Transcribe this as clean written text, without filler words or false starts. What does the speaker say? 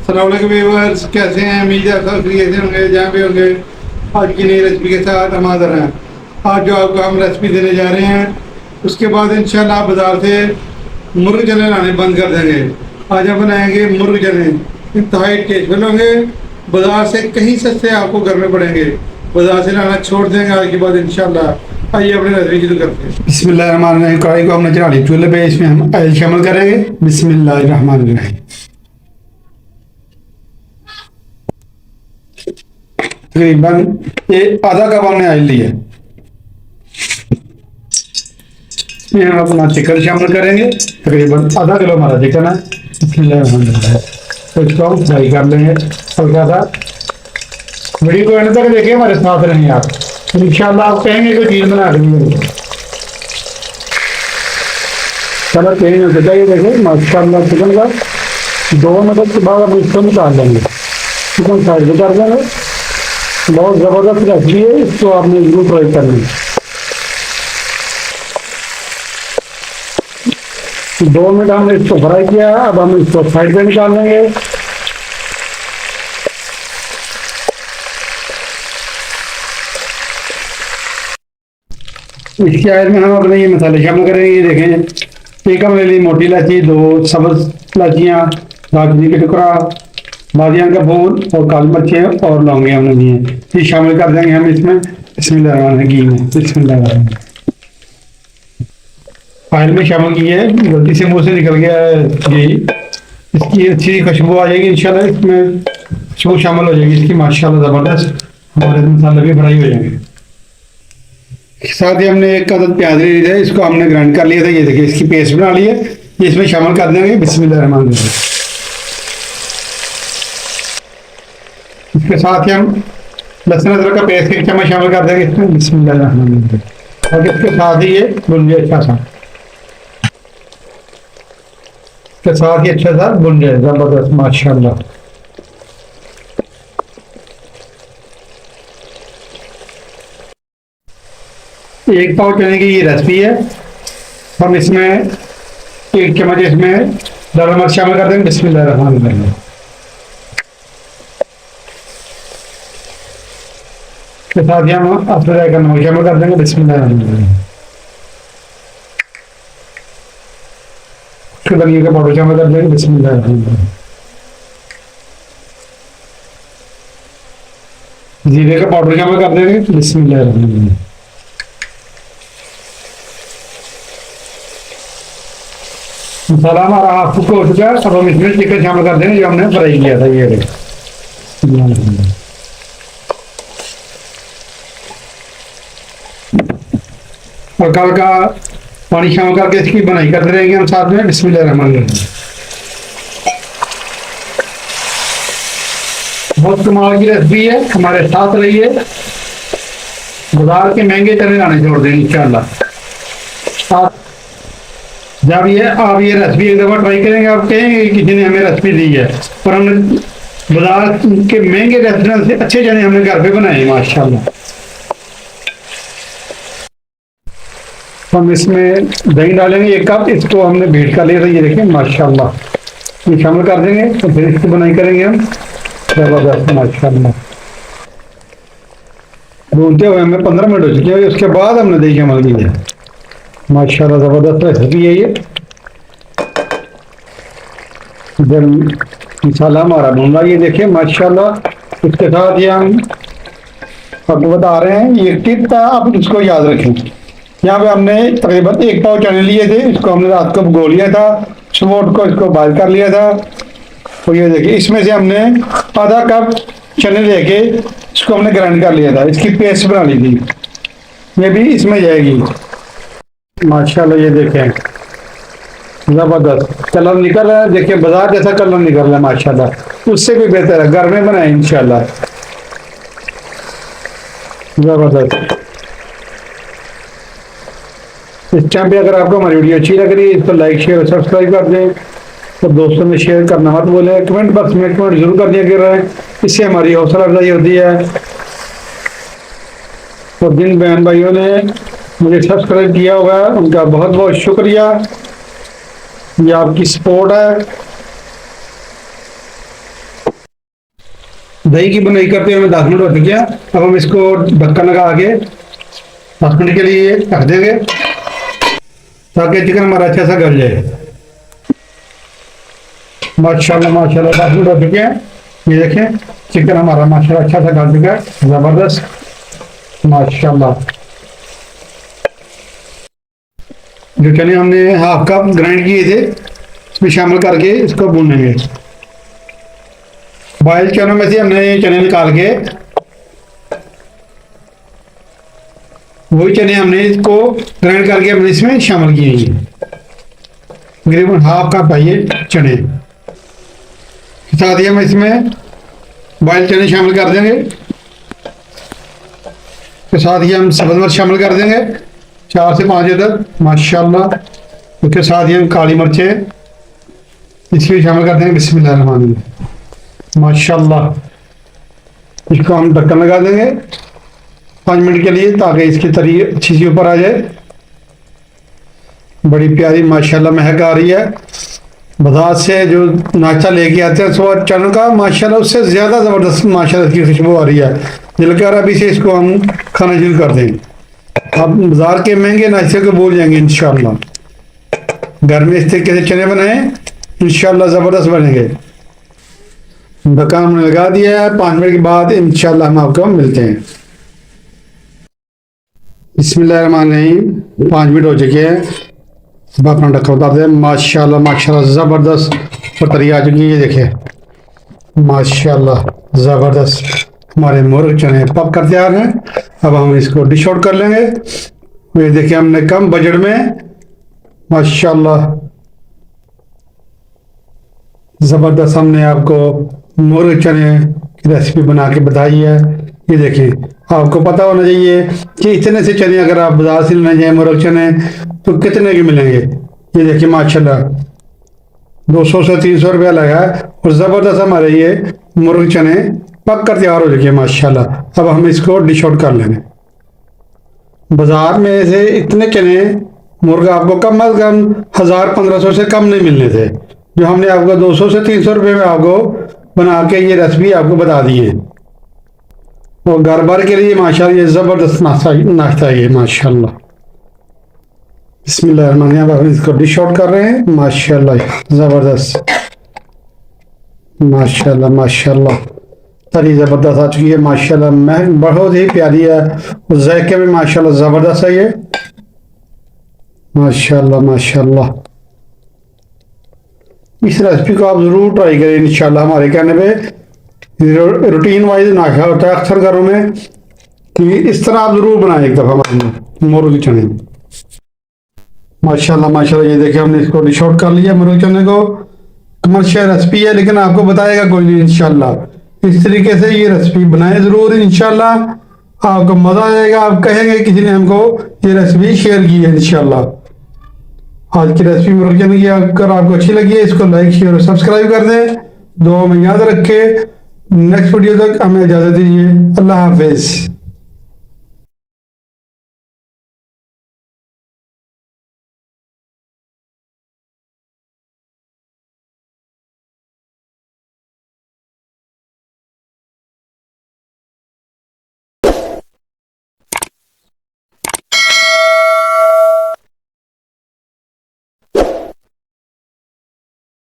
अस्सलाम वालेकुम व्यूअर्स, कैसे हैं? उम्मीद है सब खैरियत से होंगे जहाँ भी होंगे। आज की नई रेसिपी के साथ हम हाज़िर हैं। आज जो आपको हम रेसिपी देने जा रहे हैं उसके बाद इंशाल्लाह आप बाज़ार से मुर्ग चने लाने बंद कर देंगे। आज हम बनाएंगे मुर्ग चने, इंतहाई टेस्टफुल होंगे। बाज़ार से कहीं सस्ते आपको घर में पड़ेंगे। बाज़ार से लाना छोड़ देंगे आज के बाद इंशाल्लाह। आइए अपनी रेसिपी शुरू करते हैं। बिस्मिल्लाहिर्रहमानिर्रहीम। कढ़ाई को हमने चढ़ा ली चूल्हे पे, इसमें हम ऑयल शामिल करेंगे। बिस्मिल्लाहिर्रहमानिर्रहीम। तकरीबन ये आधा कप हमने ऑयल लिया। इसमें हम अपना चिकन शामिल करेंगे। तकरीबन आधा किलो हमारा चिकन है। तो इसको हम फ्राई कर लेंगे हल्का सा। वीडियो को एंड तक देखिए, हमारे साथ रहेंगे आप। इंशाल्लाह आप कहेंगे कोई चीज बना रही है। कलर चेंज हो जाता है, ये देखिए माशाल्लाह चिकन का 2 मिनट के बाद हम इसको निकाल लेंगे। चिकन साइड में कर देंगे। बहुत ज़बरदस्त रेसिपी है, इसको आपने जरूर ट्राई करनी है। 2 मिनट हमने इसको फ्राई किया, अब हम इसको साइड पे निकाल लेंगे। इसके आयत में हम अपने ये मसाले शामिल करेंगे। ये देखें, एक हमने ली मोटी इलायची, 2 सब्ज इलायचियाँ, दालचीनी का टुकड़ा, बादियान का फूल और काली मिर्चें और लौंगे हमने लिए। ये शामिल कर देंगे हम इसमें। घी में बिस्मिल्लाह ऑयल में शामिल किए। गलती से मुंह से निकल गया घी। इसकी अच्छी खुशबू आ जाएगी इंशाल्लाह। इसमें खुशबू शामिल हो जाएगी इसकी माशाल्लाह ज़बरदस्त। हमारे मसाले भी फ्राई हो जाएंगे। साथ ही हमने 1 अदद प्याज ले लिया है, इसको हमने ग्राइंड कर लिया था। ये देखिए इसकी पेस्ट बना ली है, ये इसमें शामिल कर देंगे। बिस्मिल्लाहिर्रहमानिर्रहीम। इसके साथ ही हम लहसुन अदरक का पेस्ट 1 चम्मच शामिल कर देंगे इसमें। बिस्मिल्लाहिर्रहमानिर्रहीम। और इसके साथ ही ये भुन जाए अच्छा सा। इसके साथ ही अच्छा सा भुन जाए जबरदस्त माशाल्लाह। एक पाव चने की ये रेसिपी है। हम इसमें 1 चम्मच इसमें लाल मिर्च शामिल कर देंगे। बिस्मिल्लाहिर्रहमानिर्रहीम। के साथ ही हम अदरक का नमक शामिल कर देंगे। बिस्मिल्लाहिर्रहमानिर्रहीम। धनिया का पाउडर शामिल कर देंगे। बिस्मिल्लाहिर्रहमानिर्रहीम। जीरे का पाउडर शामिल कर देंगे। बिस्मिल्लाहिर्रहमानिर्रहीम। मसाला हमारा हाफ कुक हो चुका है। अब हम इसमें चिकन शामिल कर देंगे जो हमने फ्राई किया था। ये हल्का हल्का पानी शामिल करके इसकी बनाई करते रहेंगे हम साथ में। बिस्मिल्लाहिर्रहमानिर्रहीम। बहुत कमाल की रेसिपी है, हमारे साथ रहिए। बाजार के महंगे चने लाने छोड़ देंगे इंशाल्लाह। जब ये आप ये रेसिपी एक दफ़ा ट्राई करेंगे, आप कहेंगे किसी ने हमें रेसिपी दी है। पर हमने बाजार के महंगे रेस्टोरेंट से अच्छे चने हमने घर पे बनाए माशाल्लाह। हम इसमें दही डालेंगे 1 कप। इसको हमने बीट कर लिया था, ये देखिए माशाल्लाह। ये शामिल कर देंगे तो फिर इसकी बनाई करेंगे हम जबरदस्त माशाल्लाह। भूनते हुए हमें 15 मिनट हो चुके हैं। उसके बाद हमने दही शामिल की है माशाल्लाह। ज़बरदस्त रेसिपी है ये। जब मसाला हमारा भून रहा, ये देखिए माशाल्लाह। इसके साथ ये हम आपको बता रहे हैं, ये टिप था, आप इसको याद रखें। यहाँ पे हमने तकरीबन 1 पाव चने लिए थे। इसको हमने रात को भिगो लिया था, सुबह उठ को इसको बॉइल कर लिया था। तो ये देखिए इसमें से हमने आधा कप चने लेके इसको हमने ग्राइंड कर लिया था। इसकी पेस्ट बना ली थी, ये भी इसमें जाएगी माशाल्लाह। ये देखें जबरदस्त कलर निकल रहा है। देखिए बाजार जैसा कलर निकल रहा है माशाल्लाह। उससे भी बेहतर है, घर में बनाए इंशाल्लाह। जबरदस्त। इस टाइम पे अगर आपको हमारी वीडियो अच्छी लग रही है, इसको लाइक शेयर और सब्सक्राइब कर दें। तो दोस्तों में शेयर करना मत भूलें। कमेंट बॉक्स में कमेंट जरूर कर दिया करें, इससे हमारी हौसला अफजाई होती है। तो जिन बहन भाइयों ने मुझे सब्सक्राइब किया होगा उनका बहुत बहुत शुक्रिया। ये आपकी सपोर्ट है। दही की बुनाई करते हुए हमें 10 मिनट हो चुके हैं। अब हम इसको ढक्कन लगा के 10 मिनट के लिए रख देंगे ताकि चिकन हमारा अच्छा सा गल जाए। माशाल्लाह माशाल्लाह 10 मिनट हो चुके हैं। ये देखें चिकन हमारा माशाल्लाह अच्छा सा गल चुका है, जबरदस्त माशाल्लाह। जो चने हमने हाफ कप ग्राइंड किए थे इसमें शामिल करके इसको भूनेंगे। बॉयल चनों में से हमने ये चने निकाल के वही चने हमने इसको ग्राइंड करके हमने इसमें शामिल किए हैं। तकरीबन हाफ कप है ये चने। साथ ही हम इसमें बॉयल चने शामिल कर देंगे। तो साथ ही हम सब्ज़ मिर्च शामिल कर देंगे 4 से 5 अदद माशाल्लाह। उसके साथ ही हम काली मिर्चें इसमें शामिल कर देंगे। बिस्मिल्लाहिर्रहमानिर्रहीम माशाल्लाह। इसको हम ढक्कन लगा देंगे 5 मिनट के लिए ताकि इसकी तरी अच्छी सी ऊपर आ जाए। बड़ी प्यारी माशाल्लाह महक आ रही है। बाजार से जो नाश्ता लेके आते हैं सो चनों का माशाल्लाह उससे ज़्यादा ज़बरदस्त माशाल्लाह की खुशबू आ रही है। दिल कर अभी से इसको हम खाना शुरू कर दें। अब बाजार के महंगे नाश्ते को भूल जाएंगे इंशाल्लाह। घर में इस तरीके से चने बनाए इंशाल्लाह ज़बरदस्त बनेंगे। ढक्कन हमने लगा दिया है। 5 मिनट के बाद इंशाल्लाह हम आपको मिलते हैं। बिस्मिल्लाहिर्रहमानिर्रहीम 5 मिनट हो चुके हैं। अब अपना ढक्कन उतार दें। माशाल्लाह माशाल्लाह ज़बरदस्त और तरी आ चुकी है। ये देखिए माशाल्लाह ज़बरदस्त हमारे मुर्ग चने पक कर तैयार हैं। अब हम इसको डिश आउट कर लेंगे। ये देखिए हमने कम बजट में माशाल्लाह ज़बरदस्त हमने आपको मुर्ग चने की रेसिपी बना के बताई है। ये देखिए आपको पता होना चाहिए कि इतने से चने अगर आप बाजार से लेने जाए मुर्ग चने तो कितने के मिलेंगे। ये देखिए माशाल्लाह 200 से 300 रुपया लगा है और ज़बरदस्त हमारे ये मुर्ग चने पक कर तैयार हो चुके हैं माशाल्लाह। अब हम इसको डिश आउट कर लेंगे। बाजार में से इतने चने मुर्गा आपको कम अज कम 1000-1500 से कम नहीं मिलने थे, जो हमने आपको 200 से 300 रुपये में आपको बना के ये रेसिपी आपको बता दी है। और घर भर के लिए माशाल्लाह ये ज़बरदस्त नाश्ता है ये माशाल्लाह। बिस्मिल्लाहिर्रहमानिर्रहीम अब हम इसको डिश आउट कर रहे हैं माशाल्लाह ज़बरदस्त माशाल्लाह माशाल्लाह। तरी ज़बरदस्त आ चुकी है माशाल्लाह। मैं बहुत ही प्यारी है और जायके में माशाल्लाह ज़बरदस्त है ये माशाल्लाह माशाल्लाह। इस रेसिपी को आप ज़रूर ट्राई करें इंशाल्लाह। हमारे कहने पे रूटीन वाइज नाश्ता होता है अक्सर घरों में कि इस तरह आप ज़रूर बनाएं एक दफ़ा हमारे मुर्ग चने माशाल्लाह माशाल्लाह। ये देखिए हमने इसको डिश आउट कर लिया मुर्ग चने को। कमर्शियल रेसिपी है लेकिन आपको बताएगा कोई नहीं इंशाल्लाह। इस तरीके से ये रेसिपी बनाएं ज़रूर इंशाल्लाह, आपको मज़ा आएगा। आप कहेंगे किसी ने हमको ये रेसिपी शेयर की है इंशाल्लाह। आज की रेसिपी मुर्ग चने की अगर आपको अच्छी लगी है इसको लाइक शेयर और सब्सक्राइब कर दें। दुआ में याद रखें। नेक्स्ट वीडियो तक हमें इजाज़त दीजिए। अल्लाह हाफिज़।